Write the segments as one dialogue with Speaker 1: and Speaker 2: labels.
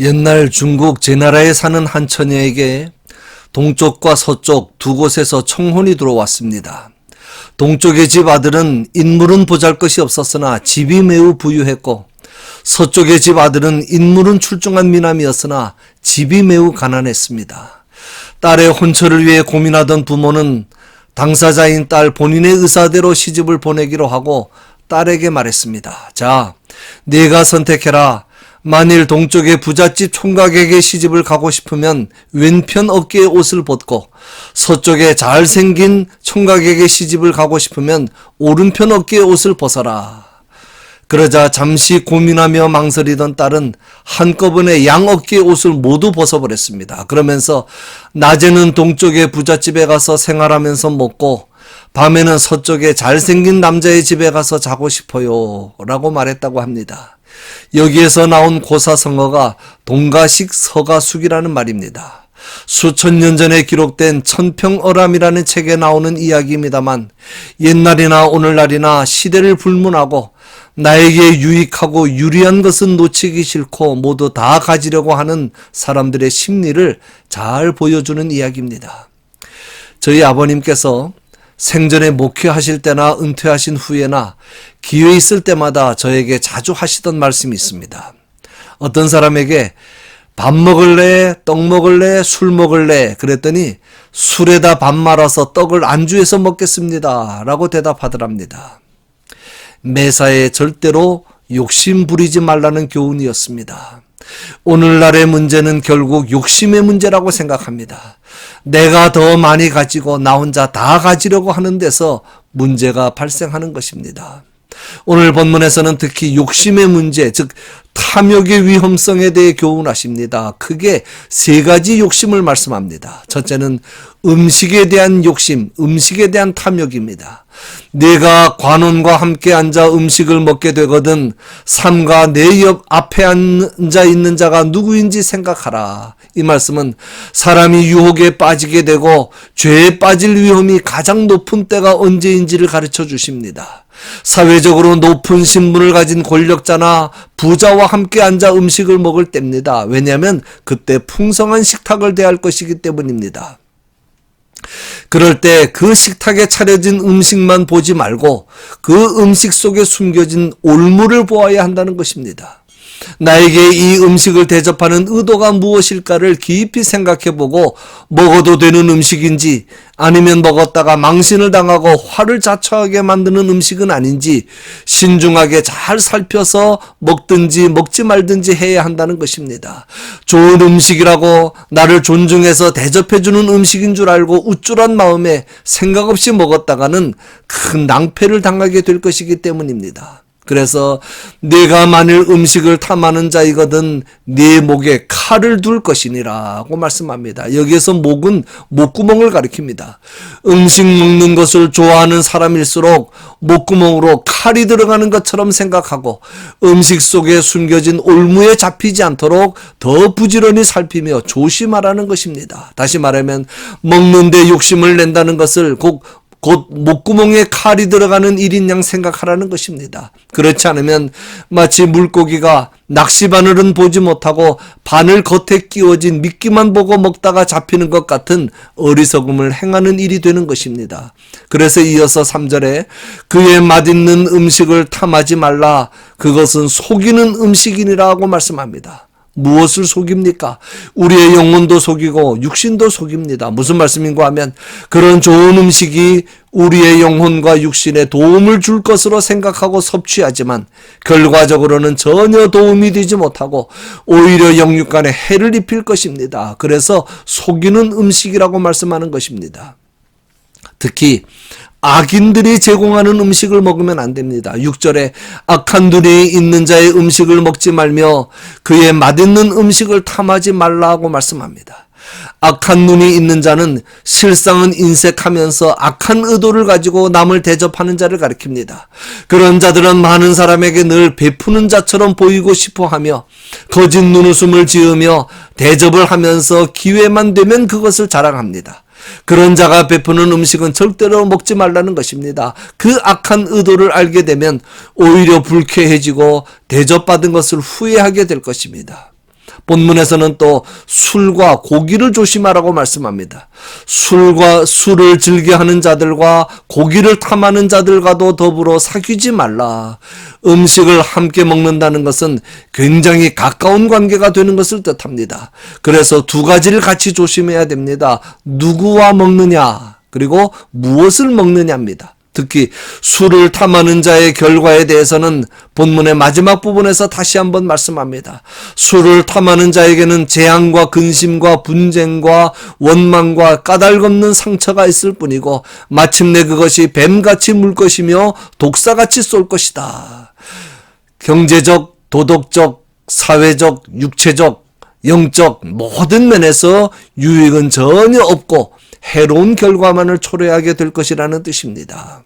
Speaker 1: 옛날 중국 제나라에 사는 한 처녀에게 동쪽과 서쪽 두 곳에서 청혼이 들어왔습니다. 동쪽의 집 아들은 인물은 보잘것이 없었으나 집이 매우 부유했고, 서쪽의 집 아들은 인물은 출중한 미남이었으나 집이 매우 가난했습니다. 딸의 혼처를 위해 고민하던 부모는 당사자인 딸 본인의 의사대로 시집을 보내기로 하고 딸에게 말했습니다. 자, 네가 선택해라. 만일 동쪽의 부잣집 총각에게 시집을 가고 싶으면 왼편 어깨에 옷을 벗고, 서쪽에 잘생긴 총각에게 시집을 가고 싶으면 오른편 어깨에 옷을 벗어라. 그러자 잠시 고민하며 망설이던 딸은 한꺼번에 양 어깨의 옷을 모두 벗어버렸습니다. 그러면서 낮에는 동쪽의 부잣집에 가서 생활하면서 먹고, 밤에는 서쪽에 잘생긴 남자의 집에 가서 자고 싶어요 라고 말했다고 합니다. 여기에서 나온 고사성어가 동가식 서가숙이라는 말입니다. 수천 년 전에 기록된 천평어람이라는 책에 나오는 이야기입니다만, 옛날이나 오늘날이나 시대를 불문하고 나에게 유익하고 유리한 것은 놓치기 싫고 모두 다 가지려고 하는 사람들의 심리를 잘 보여주는 이야기입니다. 저희 아버님께서 생전에 목회하실 때나 은퇴하신 후에나 기회 있을 때마다 저에게 자주 하시던 말씀이 있습니다. 어떤 사람에게 밥 먹을래? 떡 먹을래? 술 먹을래? 그랬더니 술에다 밥 말아서 떡을 안주해서 먹겠습니다 라고 대답하더랍니다. 매사에 절대로 욕심 부리지 말라는 교훈이었습니다. 오늘날의 문제는 결국 욕심의 문제라고 생각합니다. 내가 더 많이 가지고 나 혼자 다 가지려고 하는 데서 문제가 발생하는 것입니다. 오늘 본문에서는 특히 욕심의 문제, 즉 탐욕의 위험성에 대해 교훈하십니다. 크게 세 가지 욕심을 말씀합니다. 첫째는 음식에 대한 욕심, 음식에 대한 탐욕입니다. 내가 관원과 함께 앉아 음식을 먹게 되거든 삼가 내 옆 앞에 앉아 있는 자가 누구인지 생각하라. 이 말씀은 사람이 유혹에 빠지게 되고 죄에 빠질 위험이 가장 높은 때가 언제인지를 가르쳐 주십니다. 사회적으로 높은 신분을 가진 권력자나 부자와 함께 앉아 음식을 먹을 때입니다. 왜냐하면 그때 풍성한 식탁을 대할 것이기 때문입니다. 그럴 때 그 식탁에 차려진 음식만 보지 말고 그 음식 속에 숨겨진 올무를 보아야 한다는 것입니다. 나에게 이 음식을 대접하는 의도가 무엇일까를 깊이 생각해보고 먹어도 되는 음식인지 아니면 먹었다가 망신을 당하고 화를 자초하게 만드는 음식은 아닌지 신중하게 잘 살펴서 먹든지 먹지 말든지 해야 한다는 것입니다. 좋은 음식이라고 나를 존중해서 대접해주는 음식인 줄 알고 우쭐한 마음에 생각 없이 먹었다가는 큰 낭패를 당하게 될 것이기 때문입니다. 그래서 네가 만일 음식을 탐하는 자이거든 네 목에 칼을 둘 것이니라고 말씀합니다. 여기에서 목은 목구멍을 가리킵니다. 음식 먹는 것을 좋아하는 사람일수록 목구멍으로 칼이 들어가는 것처럼 생각하고 음식 속에 숨겨진 올무에 잡히지 않도록 더 부지런히 살피며 조심하라는 것입니다. 다시 말하면 먹는데 욕심을 낸다는 것을 곧 목구멍에 칼이 들어가는 일인 양 생각하라는 것입니다. 그렇지 않으면 마치 물고기가 낚시바늘은 보지 못하고 바늘 겉에 끼워진 미끼만 보고 먹다가 잡히는 것 같은 어리석음을 행하는 일이 되는 것입니다. 그래서 이어서 3절에 그의 맛있는 음식을 탐하지 말라. 그것은 속이는 음식이니라고 말씀합니다. 무엇을 속입니까? 우리의 영혼도 속이고 육신도 속입니다. 무슨 말씀인가 하면 그런 좋은 음식이 우리의 영혼과 육신에 도움을 줄 것으로 생각하고 섭취하지만 결과적으로는 전혀 도움이 되지 못하고 오히려 영육간에 해를 입힐 것입니다. 그래서 속이는 음식이라고 말씀하는 것입니다. 특히 악인들이 제공하는 음식을 먹으면 안 됩니다. 6절에 악한 눈이 있는 자의 음식을 먹지 말며 그의 맛있는 음식을 탐하지 말라고 말씀합니다. 악한 눈이 있는 자는 실상은 인색하면서 악한 의도를 가지고 남을 대접하는 자를 가리킵니다. 그런 자들은 많은 사람에게 늘 베푸는 자처럼 보이고 싶어하며 거짓 눈웃음을 지으며 대접을 하면서 기회만 되면 그것을 자랑합니다. 그런 자가 베푸는 음식은 절대로 먹지 말라는 것입니다. 그 악한 의도를 알게 되면 오히려 불쾌해지고 대접받은 것을 후회하게 될 것입니다. 본문에서는 또 술과 고기를 조심하라고 말씀합니다. 술을 즐겨하는 자들과 고기를 탐하는 자들과도 더불어 사귀지 말라. 음식을 함께 먹는다는 것은 굉장히 가까운 관계가 되는 것을 뜻합니다. 그래서 두 가지를 같이 조심해야 됩니다. 누구와 먹느냐, 그리고 무엇을 먹느냐입니다. 특히 술을 탐하는 자의 결과에 대해서는 본문의 마지막 부분에서 다시 한번 말씀합니다. 술을 탐하는 자에게는 재앙과 근심과 분쟁과 원망과 까닭없는 상처가 있을 뿐이고 마침내 그것이 뱀같이 물 것이며 독사같이 쏠 것이다. 경제적, 도덕적, 사회적, 육체적, 영적 모든 면에서 유익은 전혀 없고 해로운 결과만을 초래하게 될 것이라는 뜻입니다.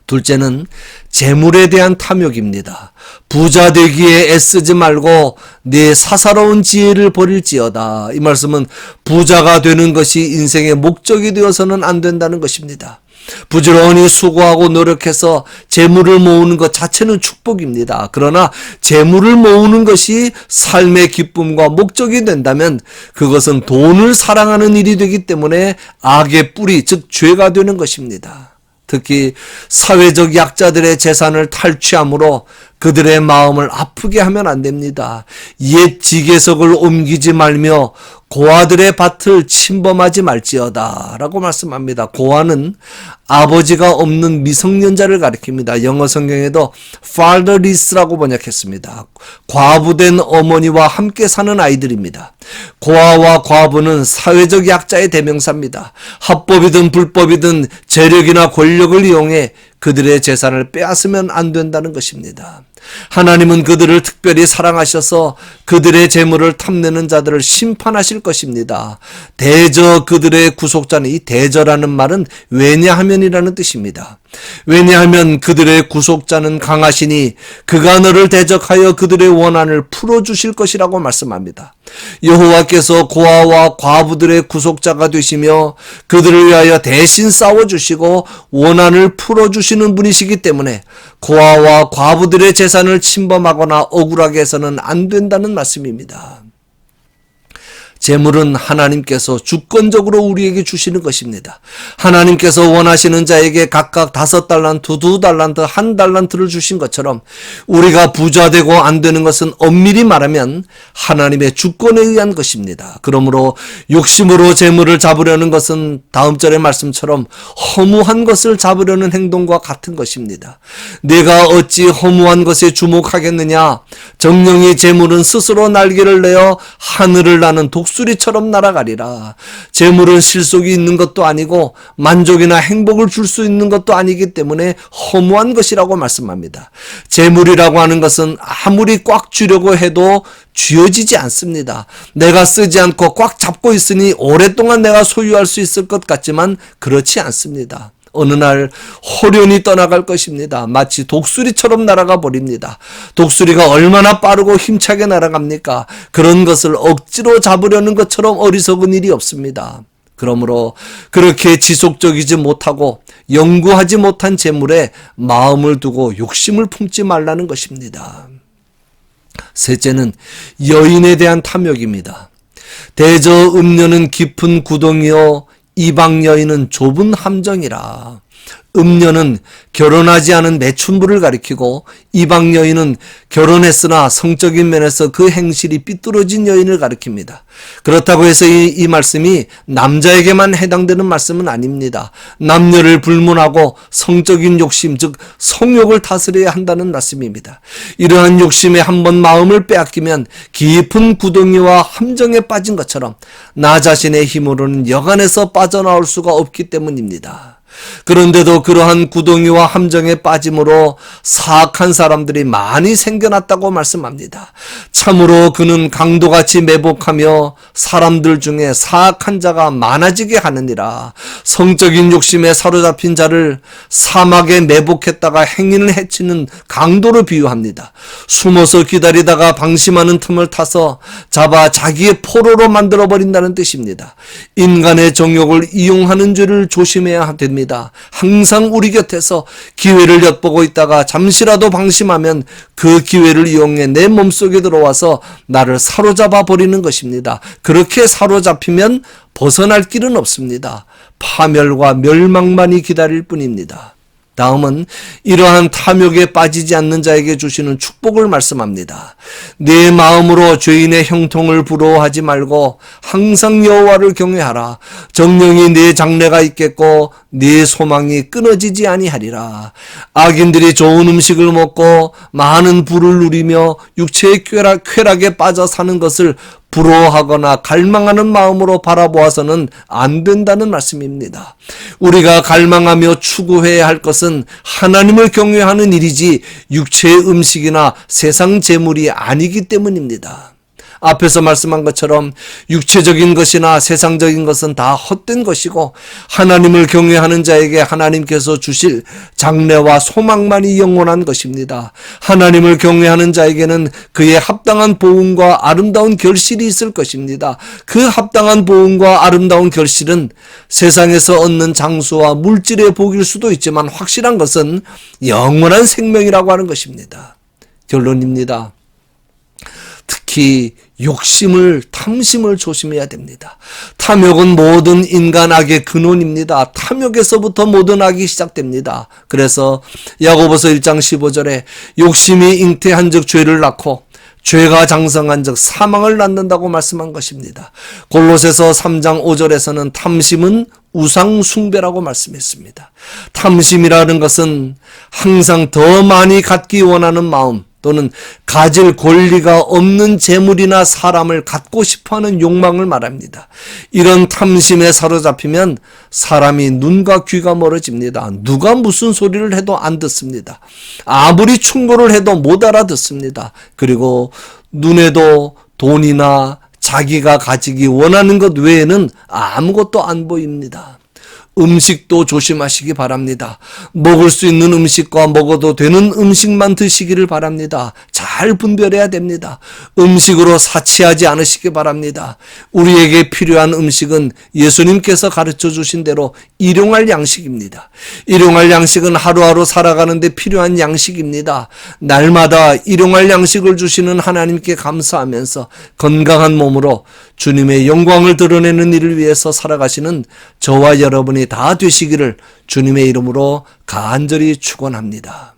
Speaker 1: 둘째는 재물에 대한 탐욕입니다. 부자 되기에 애쓰지 말고 네 사사로운 지혜를 버릴지어다. 이 말씀은 부자가 되는 것이 인생의 목적이 되어서는 안 된다는 것입니다. 부지런히 수고하고 노력해서 재물을 모으는 것 자체는 축복입니다. 그러나 재물을 모으는 것이 삶의 기쁨과 목적이 된다면 그것은 돈을 사랑하는 일이 되기 때문에 악의 뿌리, 즉 죄가 되는 것입니다. 특히 사회적 약자들의 재산을 탈취함으로 그들의 마음을 아프게 하면 안 됩니다. 옛 지계석을 옮기지 말며 고아들의 밭을 침범하지 말지어다 라고 말씀합니다. 고아는 아버지가 없는 미성년자를 가리킵니다. 영어 성경에도 fatherless라고 번역했습니다. 과부된 어머니와 함께 사는 아이들입니다. 고아와 과부는 사회적 약자의 대명사입니다. 합법이든 불법이든 재력이나 권력을 이용해 그들의 재산을 빼앗으면 안 된다는 것입니다. 하나님은 그들을 특별히 사랑하셔서 그들의 재물을 탐내는 자들을 심판하실 것입니다. 대저 그들의 구속자는, 이 대저라는 말은 왜냐하면이라는 뜻입니다. 왜냐하면 그들의 구속자는 강하시니 그가 너를 대적하여 그들의 원한을 풀어주실 것이라고 말씀합니다. 여호와께서 고아와 과부들의 구속자가 되시며 그들을 위하여 대신 싸워주시고 원한을 풀어주시는 분이시기 때문에 고아와 과부들의 재산을 침범하거나 억울하게 해서는 안 된다는 말씀입니다. 재물은 하나님께서 주권적으로 우리에게 주시는 것입니다. 하나님께서 원하시는 자에게 각각 5달란트, 2달란트, 1달란트를 주신 것처럼 우리가 부자 되고 안 되는 것은 엄밀히 말하면 하나님의 주권에 의한 것입니다. 그러므로 욕심으로 재물을 잡으려는 것은 다음 절의 말씀처럼 허무한 것을 잡으려는 행동과 같은 것입니다. 내가 어찌 허무한 것에 주목하겠느냐? 정령이 재물은 스스로 날개를 내어 하늘을 나는 독수리처럼 날아가리라. 재물은 실속이 있는 것도 아니고 만족이나 행복을 줄 수 있는 것도 아니기 때문에 허무한 것이라고 말씀합니다. 재물이라고 하는 것은 아무리 꽉 쥐려고 해도 쥐어지지 않습니다. 내가 쓰지 않고 꽉 잡고 있으니 오랫동안 내가 소유할 수 있을 것 같지만 그렇지 않습니다. 어느 날 호련히 떠나갈 것입니다. 마치 독수리처럼 날아가 버립니다. 독수리가 얼마나 빠르고 힘차게 날아갑니까? 그런 것을 억지로 잡으려는 것처럼 어리석은 일이 없습니다. 그러므로 그렇게 지속적이지 못하고 영구하지 못한 재물에 마음을 두고 욕심을 품지 말라는 것입니다. 셋째는 여인에 대한 탐욕입니다. 대저 음녀는 깊은 구덩이요 이방 여인은 좁은 함정이라. 음녀는 결혼하지 않은 매춘부를 가리키고 이방 여인은 결혼했으나 성적인 면에서 그 행실이 삐뚤어진 여인을 가리킵니다. 그렇다고 해서 이 말씀이 남자에게만 해당되는 말씀은 아닙니다. 남녀를 불문하고 성적인 욕심, 즉 성욕을 다스려야 한다는 말씀입니다. 이러한 욕심에 한번 마음을 빼앗기면 깊은 구덩이와 함정에 빠진 것처럼 나 자신의 힘으로는 여간에서 빠져나올 수가 없기 때문입니다. 그런데도 그러한 구덩이와 함정에 빠짐으로 사악한 사람들이 많이 생겨났다고 말씀합니다. 참으로 그는 강도같이 매복하며 사람들 중에 사악한 자가 많아지게 하느니라. 성적인 욕심에 사로잡힌 자를 사막에 매복했다가 행인을 해치는 강도로 비유합니다. 숨어서 기다리다가 방심하는 틈을 타서 잡아 자기의 포로로 만들어버린다는 뜻입니다. 인간의 정욕을 이용하는 죄를 조심해야 됩니다. 아닙니다. 항상 우리 곁에서 기회를 엿보고 있다가 잠시라도 방심하면 그 기회를 이용해 내 몸속에 들어와서 나를 사로잡아 버리는 것입니다. 그렇게 사로잡히면 벗어날 길은 없습니다. 파멸과 멸망만이 기다릴 뿐입니다. 다음은 이러한 탐욕에 빠지지 않는 자에게 주시는 축복을 말씀합니다. 내 마음으로 죄인의 형통을 부러워하지 말고 항상 여호와를 경외하라. 정령이 내 장래가 있겠고 네 소망이 끊어지지 아니하리라. 악인들이 좋은 음식을 먹고 많은 부를 누리며 육체의 쾌락에 빠져 사는 것을 부러워하거나 갈망하는 마음으로 바라보아서는 안 된다는 말씀입니다. 우리가 갈망하며 추구해야 할 것은 하나님을 경외하는 일이지 육체의 음식이나 세상 재물이 아니기 때문입니다. 앞에서 말씀한 것처럼 육체적인 것이나 세상적인 것은 다 헛된 것이고 하나님을 경외하는 자에게 하나님께서 주실 장래와 소망만이 영원한 것입니다. 하나님을 경외하는 자에게는 그의 합당한 보응과 아름다운 결실이 있을 것입니다. 그 합당한 보응과 아름다운 결실은 세상에서 얻는 장수와 물질의 복일 수도 있지만 확실한 것은 영원한 생명이라고 하는 것입니다. 결론입니다. 특히 욕심을, 탐심을 조심해야 됩니다. 탐욕은 모든 인간 악의 근원입니다. 탐욕에서부터 모든 악이 시작됩니다. 그래서 야고보서 1장 15절에 욕심이 잉태한 즉 죄를 낳고 죄가 장성한 즉 사망을 낳는다고 말씀한 것입니다. 골로새서 3장 5절에서는 탐심은 우상 숭배라고 말씀했습니다. 탐심이라는 것은 항상 더 많이 갖기 원하는 마음 또는 가질 권리가 없는 재물이나 사람을 갖고 싶어하는 욕망을 말합니다. 이런 탐심에 사로잡히면 사람이 눈과 귀가 멀어집니다. 누가 무슨 소리를 해도 안 듣습니다. 아무리 충고를 해도 못 알아듣습니다. 그리고 눈에도 돈이나 자기가 가지기 원하는 것 외에는 아무것도 안 보입니다. 음식도 조심하시기 바랍니다. 먹을 수 있는 음식과 먹어도 되는 음식만 드시기를 바랍니다. 잘 분별해야 됩니다. 음식으로 사치하지 않으시기 바랍니다. 우리에게 필요한 음식은 예수님께서 가르쳐 주신 대로 일용할 양식입니다. 일용할 양식은 하루하루 살아가는데 필요한 양식입니다. 날마다 일용할 양식을 주시는 하나님께 감사하면서 건강한 몸으로 주님의 영광을 드러내는 일을 위해서 살아가시는 저와 여러분이 다 되시기를 주님의 이름으로 간절히 축원합니다.